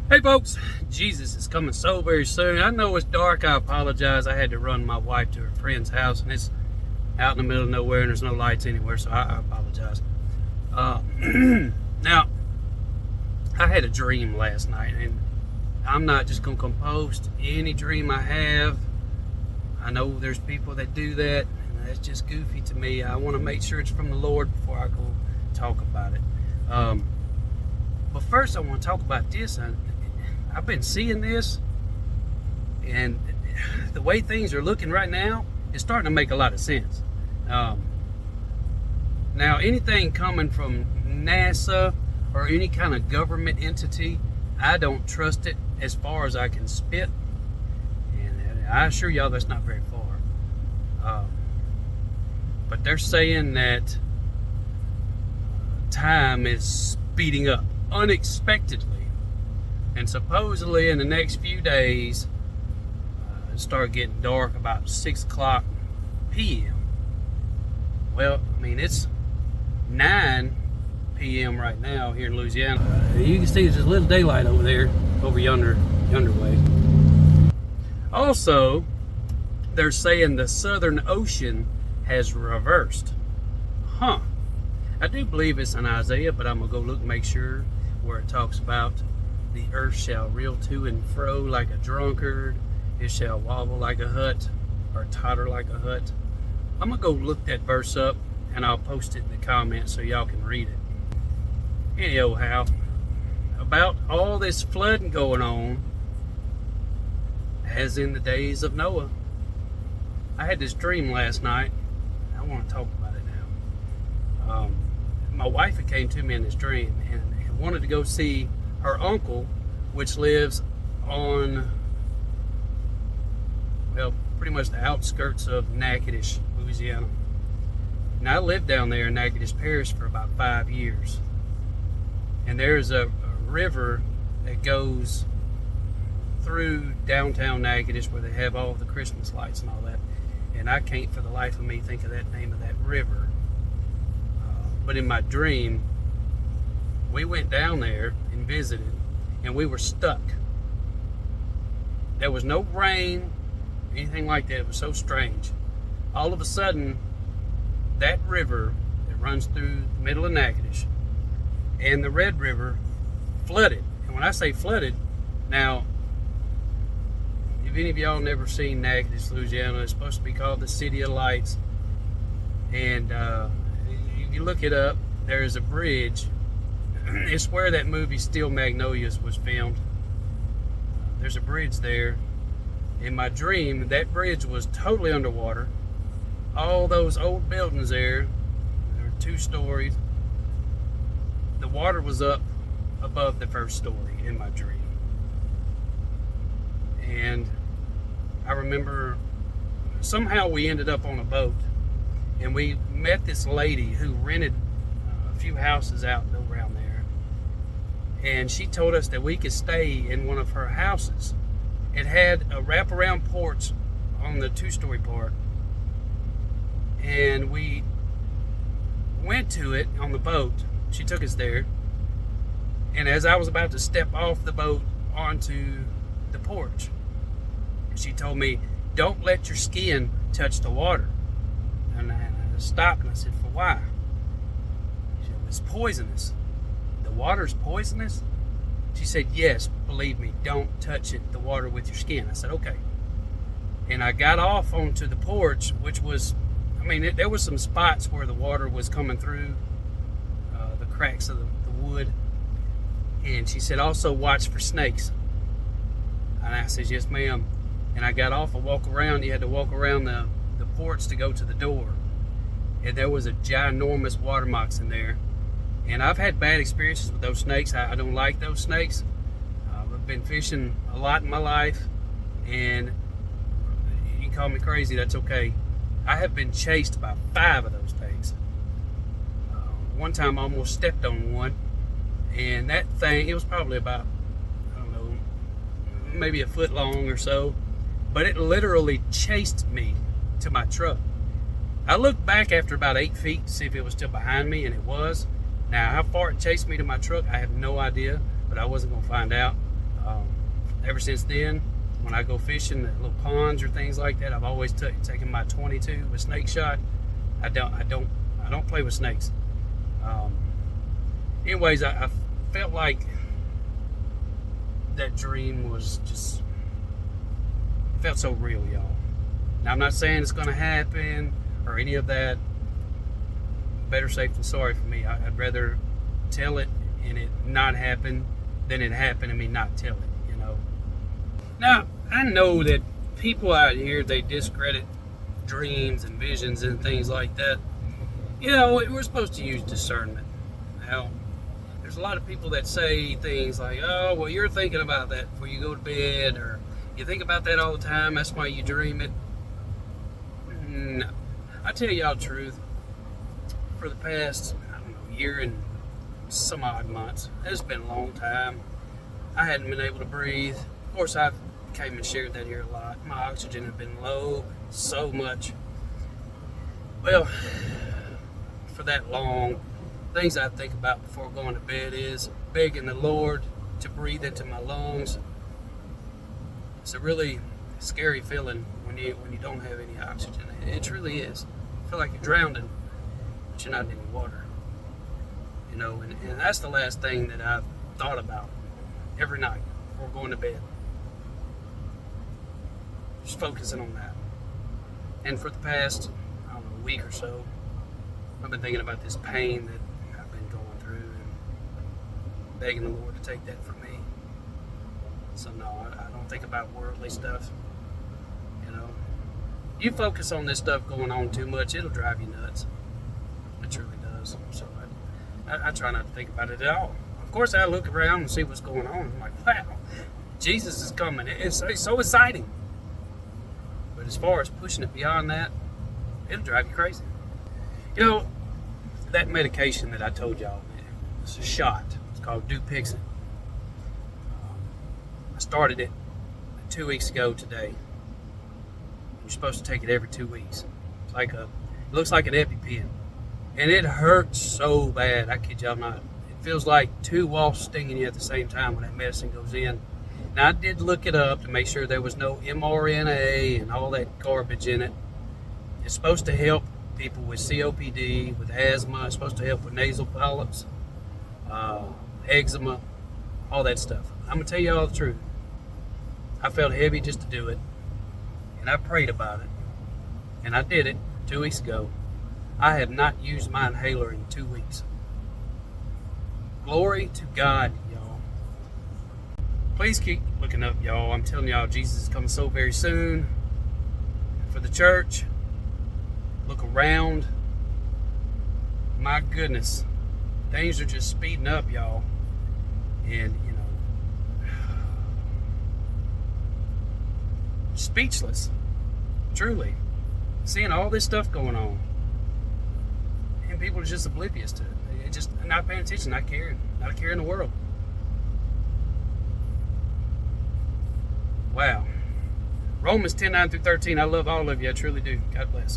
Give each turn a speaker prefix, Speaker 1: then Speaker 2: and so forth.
Speaker 1: Hey folks, Jesus is coming so very soon. I know it's dark. I apologize. I had to run my wife to her friend's house, and it's out in the middle of nowhere, and there's no lights anywhere, so I apologize. Uh, now, I had a dream last night, and I'm not just going to post any dream I have. I know there's people that do that, and that's just goofy to me. I want to make sure it's from the Lord before I go talk about it. But first, I want to talk about this. I've been seeing this, and the way things are looking right now, it's starting to make a lot of sense. Now, anything coming from NASA or any kind of government entity, I don't trust it as far as I can spit. And I assure y'all that's not very far. But they're saying that time is speeding up unexpectedly. And supposedly in the next few days, it started getting dark about 6 o'clock p.m. Well, I mean, it's 9 p.m. right now here in Louisiana. You can see there's a little daylight over there, over yonder way. Also, they're saying the Southern Ocean has reversed. Huh. I do believe it's in Isaiah, but I'm going to go look and make sure where it talks about the earth shall reel to and fro like a drunkard. It shall wobble like a hut, or totter like a hut. I'm going to go look that verse up, and I'll post it in the comments so y'all can read it. Anyhow, about all this flooding going on, as in the days of Noah. I had this dream last night. I want to talk about it now. My wife had came to me in this dream and wanted to go see her uncle, which lives on, well, pretty much the outskirts of Natchitoches, Louisiana. And I lived down there in Natchitoches Parish for about 5 years. And there's a river that goes through downtown Natchitoches where they have all the Christmas lights and all that. And I can't for the life of me think of that name of that river. But in my dream, we went down there and visited, and we were stuck. There was no rain, anything like that. It was so strange. All of a sudden, that river that runs through the middle of Natchitoches and the Red River flooded. And when I say flooded, now, if any of y'all never seen Natchitoches, Louisiana, it's supposed to be called the City of Lights. And if you look it up, there's a bridge. It's where that movie Steel Magnolias was filmed. There's a bridge there. In my dream, that bridge was totally underwater. All those old buildings there, they're 2 stories. The water was up above the first story in my dream. And I remember somehow we ended up on a boat, and we met this lady who rented a few houses out around there. And she told us that we could stay in one of her houses. It had a wraparound porch on the 2-story part. And we went to it on the boat. She took us there. And as I was about to step off the boat onto the porch, she told me, "Don't let your skin touch the water." And I stopped and I said, "For why?" She said, "It's poisonous." "The water's poisonous?" She said, "Yes, believe me, don't touch it, the water, with your skin." I said, "Okay." And I got off onto the porch, which was, I mean, there was some spots where the water was coming through the cracks of the wood. And she said, "Also watch for snakes." And I said, "Yes, ma'am." And I got off and walked around. You had to walk around the porch to go to the door. And there was a ginormous water moccasin there. And I've had bad experiences with those snakes. I don't like those snakes. I've been fishing a lot in my life, and you can call me crazy, that's okay. I have been chased by 5 of those things. One time I almost stepped on one, and that thing, it was probably about, I don't know, maybe a foot long or so, but it literally chased me to my truck. I looked back after about 8 feet to see if it was still behind me, and it was. Now, how far it chased me to my truck, I have no idea, but I wasn't going to find out. Um, Ever since then, when I go fishing at little ponds or things like that, I've always taken my 22 with snake shot. I don't play with snakes. Anyways, I felt like that dream was just, it felt so real, y'all. Now, I'm not saying it's going to happen or any of that. Better safe than sorry for me. I'd rather tell it and it not happen than it happen and me not tell it, you know. Now, I know that people out here, they discredit dreams and visions and things like that. You know, we're supposed to use discernment. Now, there's a lot of people that say things like, oh, well, you're thinking about that before you go to bed, or you think about that all the time, that's why you dream it. No. I tell y'all the truth. For the past, I don't know, year and some odd months, it's been a long time, I hadn't been able to breathe. Of course, I've came and shared that here a lot. My oxygen had been low so much. Well, for that long, things I think about before going to bed is begging the Lord to breathe into my lungs. It's a really scary feeling when you don't have any oxygen. It truly is. I feel like you're drowning, but you're not in any water. You know, and that's the last thing that I've thought about every night before going to bed. Just focusing on that. And for the past, I don't know, week or so, I've been thinking about this pain that I've been going through and begging the Lord to take that from me. So no, I don't think about worldly stuff. You know, you focus on this stuff going on too much, it'll drive you nuts. It truly does. So I try not to think about it at all. Of course, I look around and see what's going on. I'm like, wow, Jesus is coming. It's so exciting. But as far as pushing it beyond that, it'll drive you crazy. You know, that medication that I told y'all, it's a shot. It's called Dupixent. I started it 2 weeks ago today. You're supposed to take it every 2 weeks. It looks like an EpiPen. And it hurts so bad, I kid y'all not. It feels like two wasps stinging you at the same time when that medicine goes in. Now, I did look it up to make sure there was no mRNA and all that garbage in it. It's supposed to help people with COPD, with asthma. It's supposed to help with nasal polyps, eczema, all that stuff. I'm going to tell you all the truth. I felt heavy just to do it, and I prayed about it, and I did it 2 weeks ago. I have not used my inhaler in 2 weeks. Glory to God, y'all. Please keep looking up, y'all. I'm telling y'all, Jesus is coming so very soon. For the church, look around. My goodness, things are just speeding up, y'all. And, you know, speechless, truly. Seeing all this stuff going on. And people are just oblivious to it. They're just not paying attention, not caring. Not a care in the world. Wow. Romans 10:9-13. I love all of you. I truly do. God bless.